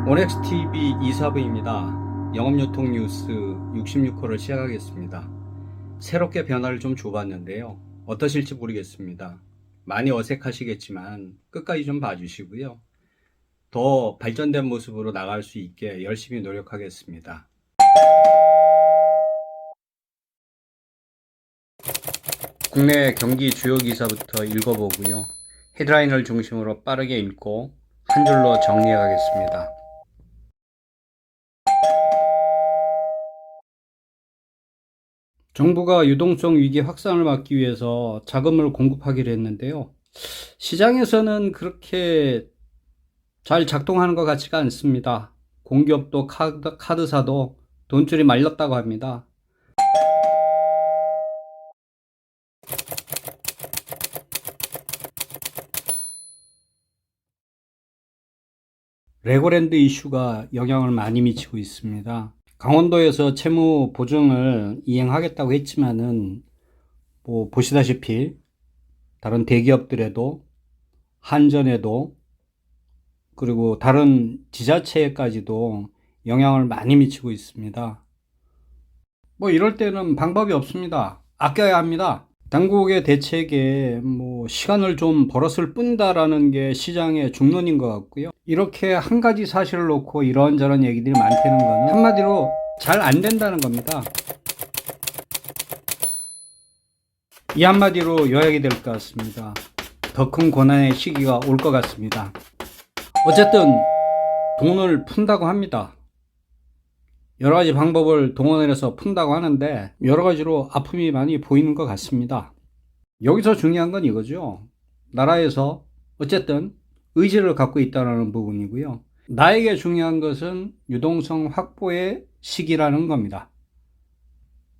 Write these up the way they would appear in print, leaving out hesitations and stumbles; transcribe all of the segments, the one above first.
온엑스TV 이사부입니다. 영업유통 뉴스 66호를 시작하겠습니다. 새롭게 변화를 좀 줘봤는데요. 어떠실지 모르겠습니다. 많이 어색하시겠지만 끝까지 좀 봐주시고요. 더 발전된 모습으로 나갈 수 있게 열심히 노력하겠습니다. 국내 경기 주요 기사부터 읽어보고요. 헤드라인을 중심으로 빠르게 읽고 한 줄로 정리해 가겠습니다. 정부가 유동성 위기 확산을 막기 위해서 자금을 공급하기로 했는데요. 시장에서는 그렇게 잘 작동하는 것 같지가 않습니다. 공기업도 카드사도 돈줄이 말렸다고 합니다. 레고랜드 이슈가 영향을 많이 미치고 있습니다. 강원도에서 채무 보증을 이행하겠다고 했지만은 보시다시피 다른 대기업들에도 한전에도 그리고 다른 지자체에까지도 영향을 많이 미치고 있습니다. 이럴 때는 방법이 없습니다. 아껴야 합니다. 당국의 대책에 시간을 좀 벌었을 뿐이다라는 게 시장의 중론인 것 같고요. 이렇게 한 가지 사실을 놓고 이런저런 얘기들이 많다는 거는 한마디로 잘 안 된다는 겁니다. 이 한마디로 요약이 될 것 같습니다. 더 큰 고난의 시기가 올 것 같습니다. 어쨌든 돈을 푼다고 합니다. 여러 가지 방법을 동원해서 푼다고 하는데 여러 가지로 아픔이 많이 보이는 것 같습니다. 여기서 중요한 건 이거죠. 나라에서 어쨌든 의지를 갖고 있다는 부분이고요. 나에게 중요한 것은 유동성 확보의 시기라는 겁니다.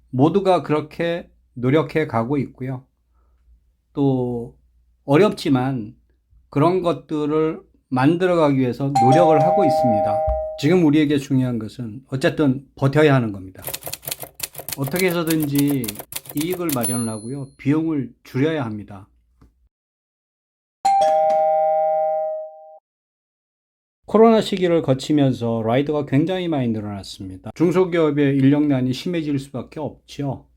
모두가 그렇게 노력해 가고 있고요. 또 어렵지만 그런 것들을 만들어가기 위해서 노력을 하고 있습니다. 지금 우리에게 중요한 것은 어쨌든 버텨야 하는 겁니다. 어떻게 해서든지 이익을 마련하고요. 비용을 줄여야 합니다. 코로나 시기를 거치면서 라이더가 굉장히 많이 늘어났습니다. 중소기업의 인력난이 심해질 수밖에 없죠.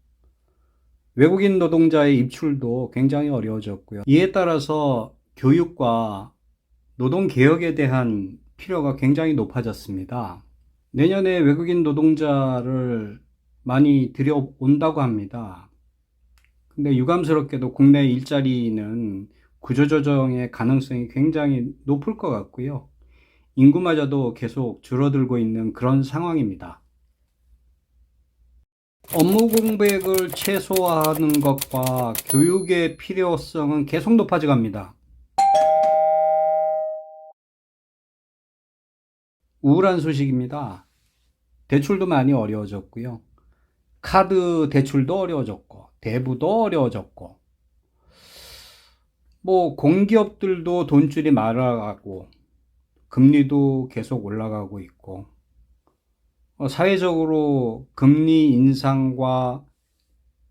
외국인 노동자의 입출도 굉장히 어려워졌고요. 이에 따라서 교육과 노동개혁에 대한 필요가 굉장히 높아졌습니다. 내년에 외국인 노동자를 많이 들여온다고 합니다. 근데 유감스럽게도 국내 일자리는 구조조정의 가능성이 굉장히 높을 것 같고요. 인구마저도 계속 줄어들고 있는 그런 상황입니다. 업무 공백을 최소화하는 것과 교육의 필요성은 계속 높아져갑니다. 우울한 소식입니다. 대출도 많이 어려워졌고요. 카드 대출도 어려워졌고, 대부도 어려워졌고, 공기업들도 돈줄이 말아가고, 금리도 계속 올라가고 있고, 사회적으로 금리 인상과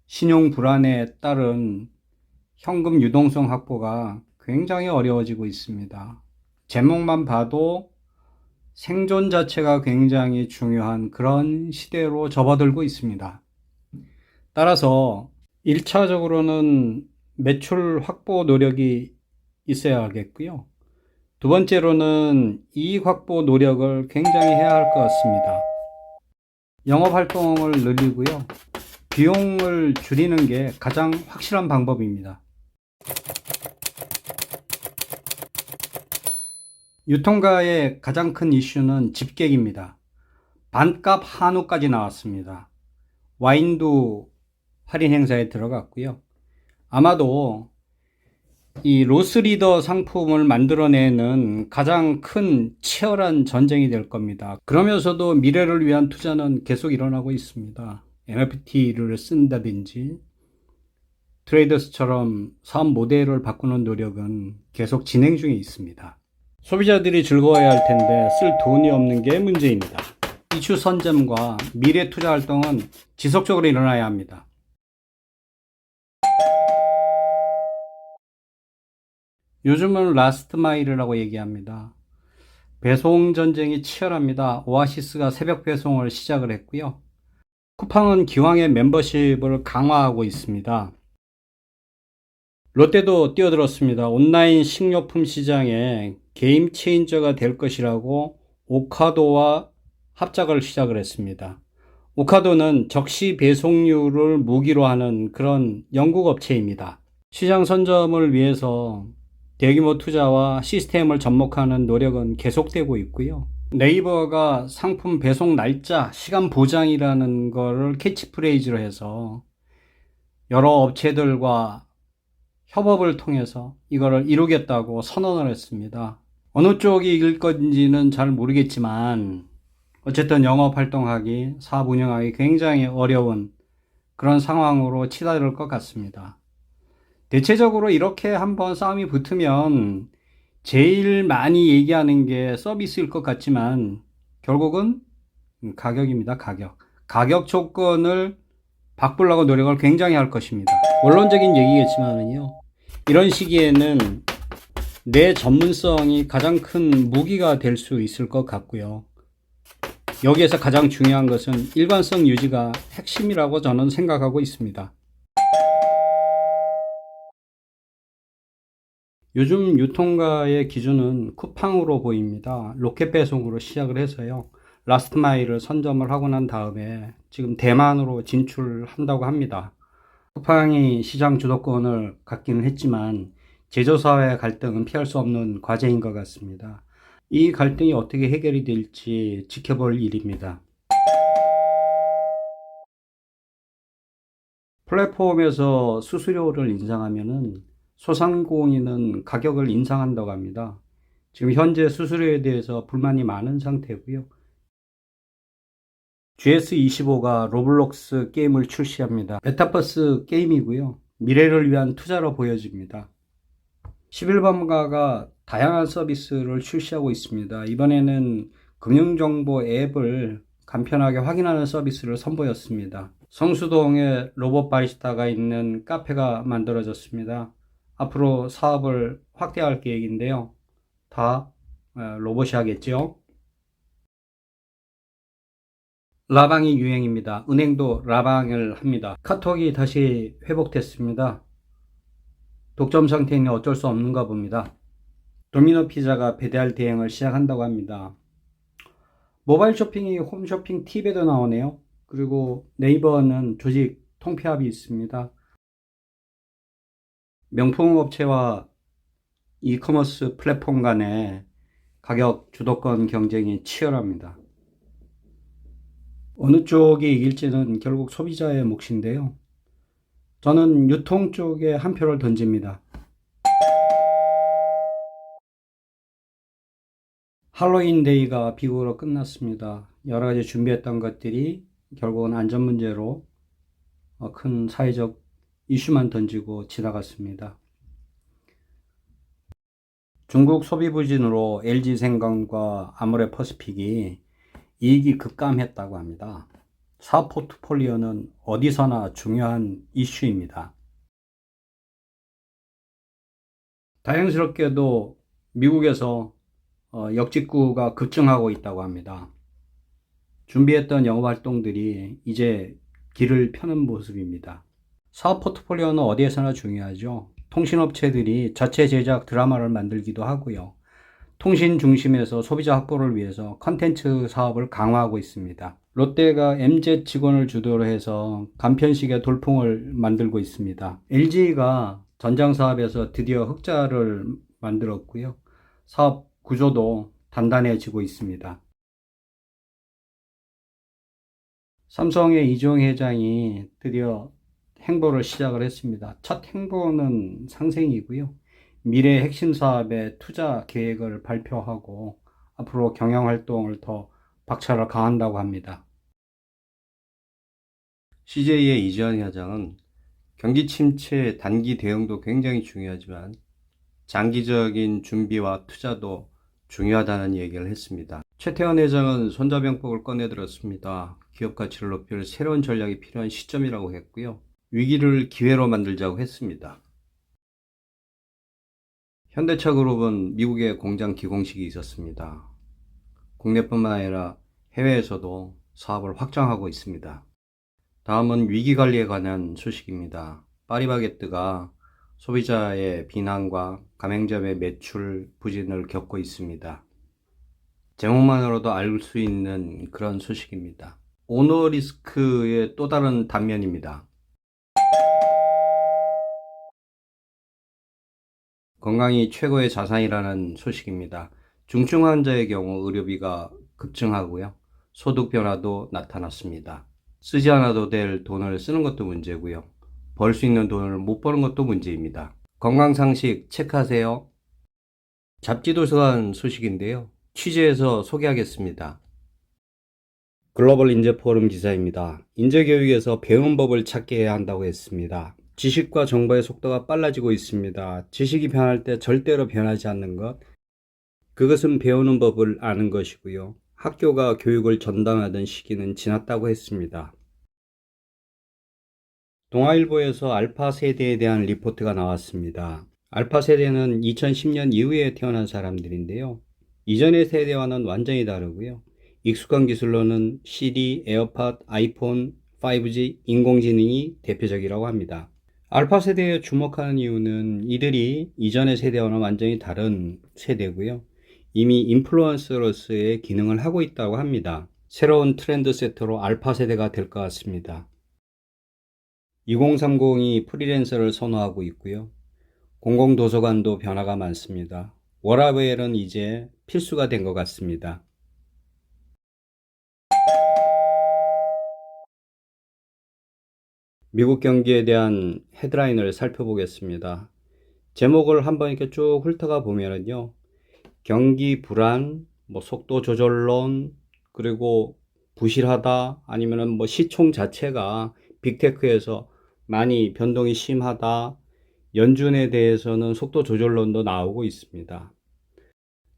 신용 불안에 따른 현금 유동성 확보가 굉장히 어려워지고 있습니다. 제목만 봐도 생존 자체가 굉장히 중요한 그런 시대로 접어들고 있습니다. 따라서 1차적으로는 매출 확보 노력이 있어야 하겠고요. 두 번째로는 이익 확보 노력을 굉장히 해야 할 것 같습니다. 영업 활동을 늘리고요. 비용을 줄이는 게 가장 확실한 방법입니다. 유통가의 가장 큰 이슈는 집객입니다. 반값 한우까지 나왔습니다. 와인도 할인 행사에 들어갔고요. 아마도 이 로스리더 상품을 만들어내는 가장 큰 치열한 전쟁이 될 겁니다. 그러면서도 미래를 위한 투자는 계속 일어나고 있습니다. NFT를 쓴다든지 트레이더스처럼 사업 모델을 바꾸는 노력은 계속 진행 중에 있습니다. 소비자들이 즐거워야 할 텐데 쓸 돈이 없는 게 문제입니다. 이슈 선점과 미래 투자 활동은 지속적으로 일어나야 합니다. 요즘은 라스트 마일이라고 얘기합니다. 배송 전쟁이 치열합니다. 오아시스가 새벽 배송을 시작을 했고요. 쿠팡은 기왕의 멤버십을 강화하고 있습니다. 롯데도 뛰어들었습니다. 온라인 식료품 시장에 게임 체인저가 될 것이라고 오카도와 합작을 시작을 했습니다. 오카도는 적시 배송료를 무기로 하는 그런 영국 업체입니다. 시장 선점을 위해서 대규모 투자와 시스템을 접목하는 노력은 계속되고 있고요. 네이버가 상품 배송 날짜, 시간 보장이라는 거를 캐치프레이즈로 해서 여러 업체들과 협업을 통해서 이거를 이루겠다고 선언을 했습니다. 어느 쪽이 이길 건지는 잘 모르겠지만 어쨌든 영업 활동하기, 사업 운영하기 굉장히 어려운 그런 상황으로 치달을 것 같습니다. 대체적으로 이렇게 한번 싸움이 붙으면 제일 많이 얘기하는 게 서비스일 것 같지만 결국은 가격입니다. 가격 조건을 바꾸려고 노력을 굉장히 할 것입니다. 원론적인 얘기겠지만은요. 이런 시기에는 내 전문성이 가장 큰 무기가 될 수 있을 것 같고요. 여기에서 가장 중요한 것은 일관성 유지가 핵심이라고 저는 생각하고 있습니다. 요즘 유통가의 기준은 쿠팡으로 보입니다. 로켓 배송으로 시작을 해서요. 라스트 마일을 선점을 하고 난 다음에 지금 대만으로 진출한다고 합니다. 쿠팡이 시장 주도권을 갖기는 했지만 제조사와의 갈등은 피할 수 없는 과제인 것 같습니다. 이 갈등이 어떻게 해결이 될지 지켜볼 일입니다. 플랫폼에서 수수료를 인상하면은 소상공인은 가격을 인상한다고 합니다. 지금 현재 수수료에 대해서 불만이 많은 상태고요. GS25가 로블록스 게임을 출시합니다. 메타버스 게임이고요. 미래를 위한 투자로 보여집니다. 11번가가 다양한 서비스를 출시하고 있습니다. 이번에는 금융정보 앱을 간편하게 확인하는 서비스를 선보였습니다. 성수동에 로봇 바리스타가 있는 카페가 만들어졌습니다. 앞으로 사업을 확대할 계획인데요. 다 로봇이 하겠죠. 라방이 유행입니다. 은행도 라방을 합니다. 카톡이 다시 회복됐습니다. 독점 상태는 어쩔 수 없는가 봅니다. 도미노 피자가 배달 대행을 시작한다고 합니다. 모바일 쇼핑이 홈쇼핑 팁에도 나오네요. 그리고 네이버는 조직 통폐합이 있습니다. 명품 업체와 이커머스 플랫폼 간의 가격 주도권 경쟁이 치열합니다. 어느 쪽이 이길지는 결국 소비자의 몫인데요. 저는 유통 쪽에 한 표를 던집니다. 할로윈 데이가 비극으로 끝났습니다. 여러 가지 준비했던 것들이 결국은 안전 문제로 큰 사회적 이슈만 던지고 지나갔습니다. 중국 소비 부진으로 LG생명과 아모레퍼시픽이 이익이 급감했다고 합니다. 사업 포트폴리오는 어디서나 중요한 이슈입니다. 다행스럽게도 미국에서 역직구가 급증하고 있다고 합니다. 준비했던 영업활동들이 이제 길을 펴는 모습입니다. 사업 포트폴리오는 어디에서나 중요하죠. 통신업체들이 자체 제작 드라마를 만들기도 하고요. 통신 중심에서 소비자 확보를 위해서 컨텐츠 사업을 강화하고 있습니다. 롯데가 MZ 직원을 주도로 해서 간편식의 돌풍을 만들고 있습니다. LG가 전장 사업에서 드디어 흑자를 만들었고요. 사업 구조도 단단해지고 있습니다. 삼성의 이종 회장이 드디어 행보를 시작을 했습니다. 첫 행보는 상생이고요. 미래 핵심 사업에 투자 계획을 발표하고 앞으로 경영 활동을 더 박차를 가한다고 합니다. CJ의 이주환 회장은 경기 침체 단기 대응도 굉장히 중요하지만 장기적인 준비와 투자도 중요하다는 얘기를 했습니다. 최태원 회장은 손자병법을 꺼내들었습니다. 기업 가치를 높일 새로운 전략이 필요한 시점이라고 했고요. 위기를 기회로 만들자고 했습니다. 현대차 그룹은 미국의 공장 기공식이 있었습니다. 국내뿐만 아니라 해외에서도 사업을 확장하고 있습니다. 다음은 위기관리에 관한 소식입니다. 파리바게뜨가 소비자의 비난과 가맹점의 매출 부진을 겪고 있습니다. 제목만으로도 알 수 있는 그런 소식입니다. 오너 리스크의 또 다른 단면입니다. 건강이 최고의 자산이라는 소식입니다. 중증 환자의 경우 의료비가 급증하고요. 소득 변화도 나타났습니다. 쓰지 않아도 될 돈을 쓰는 것도 문제고요. 벌 수 있는 돈을 못 버는 것도 문제입니다. 건강상식 체크하세요. 잡지도서관 소식인데요. 취재해서 소개하겠습니다. 글로벌 인재 포럼 기사입니다. 인재 교육에서 배운 법을 찾게 해야 한다고 했습니다. 지식과 정보의 속도가 빨라지고 있습니다. 지식이 변할 때 절대로 변하지 않는 것, 그것은 배우는 법을 아는 것이고요. 학교가 교육을 전담하던 시기는 지났다고 했습니다. 동아일보에서 알파 세대에 대한 리포트가 나왔습니다. 알파 세대는 2010년 이후에 태어난 사람들인데요. 이전의 세대와는 완전히 다르고요. 익숙한 기술로는 CD, 에어팟, 아이폰, 5G, 인공지능이 대표적이라고 합니다. 알파 세대에 주목하는 이유는 이들이 이전의 세대와는 완전히 다른 세대고요. 이미 인플루언서로서의 기능을 하고 있다고 합니다. 새로운 트렌드 세터로 알파 세대가 될 것 같습니다. 2030이 프리랜서를 선호하고 있고요. 공공도서관도 변화가 많습니다. 워라밸은 이제 필수가 된 것 같습니다. 미국 경기에 대한 헤드라인을 살펴보겠습니다. 제목을 한번 이렇게 쭉 훑어가 보면은요. 경기 불안, 속도 조절론, 그리고 부실하다, 아니면은 시총 자체가 빅테크에서 많이 변동이 심하다, 연준에 대해서는 속도 조절론도 나오고 있습니다.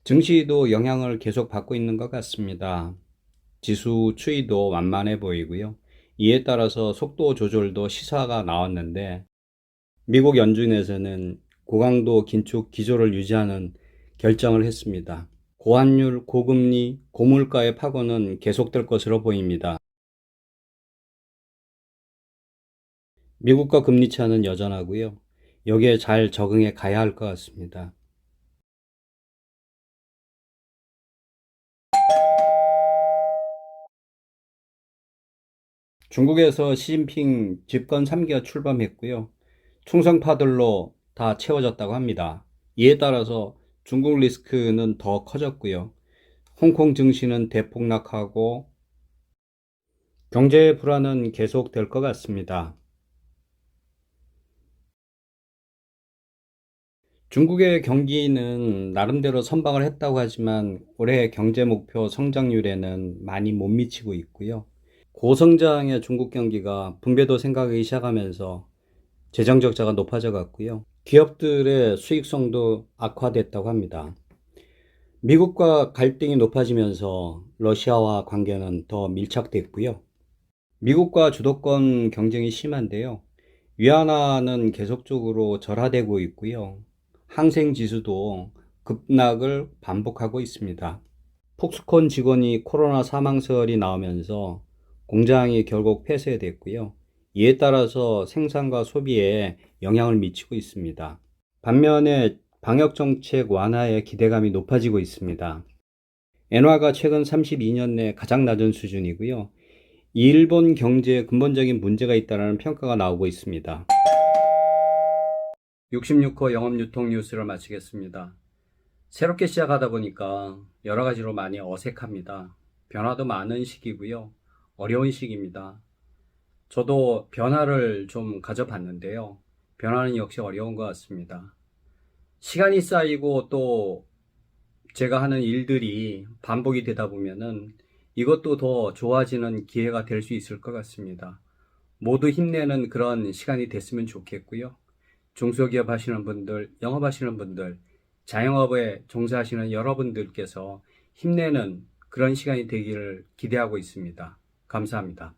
증시도 영향을 계속 받고 있는 것 같습니다. 지수 추이도 완만해 보이고요. 이에 따라서 속도 조절도 시사가 나왔는데 미국 연준에서는 고강도 긴축 기조를 유지하는 결정을 했습니다. 고환율, 고금리, 고물가의 파고는 계속될 것으로 보입니다. 미국과 금리 차는 여전하고요. 여기에 잘 적응해 가야 할 것 같습니다. 중국에서 시진핑 집권 3기가 출범했고요. 충성파들로 다 채워졌다고 합니다. 이에 따라서 중국 리스크는 더 커졌고요. 홍콩 증시는 대폭락하고 경제 불안은 계속될 것 같습니다. 중국의 경기는 나름대로 선방을 했다고 하지만 올해 경제 목표 성장률에는 많이 못 미치고 있고요. 고성장의 중국 경기가 분배도 생각하기 시작하면서 재정 적자가 높아져 갔고요. 기업들의 수익성도 악화됐다고 합니다. 미국과 갈등이 높아지면서 러시아와 관계는 더 밀착됐고요. 미국과 주도권 경쟁이 심한데요. 위안화는 계속적으로 절하되고 있고요. 항생 지수도 급락을 반복하고 있습니다. 폭스콘 직원이 코로나 사망설이 나오면서 공장이 결국 폐쇄됐고요. 이에 따라서 생산과 소비에 영향을 미치고 있습니다. 반면에 방역정책 완화에 기대감이 높아지고 있습니다. 엔화가 최근 32년 내 가장 낮은 수준이고요. 일본 경제에 근본적인 문제가 있다는 평가가 나오고 있습니다. 66호 영업유통 뉴스를 마치겠습니다. 새롭게 시작하다 보니까 여러 가지로 많이 어색합니다. 변화도 많은 시기고요. 어려운 시기입니다. 저도 변화를 좀 가져봤는데요. 변화는 역시 어려운 것 같습니다. 시간이 쌓이고 또 제가 하는 일들이 반복이 되다 보면은 이것도 더 좋아지는 기회가 될 수 있을 것 같습니다. 모두 힘내는 그런 시간이 됐으면 좋겠고요. 중소기업 하시는 분들, 영업하시는 분들, 자영업에 종사하시는 여러분들께서 힘내는 그런 시간이 되기를 기대하고 있습니다. 감사합니다.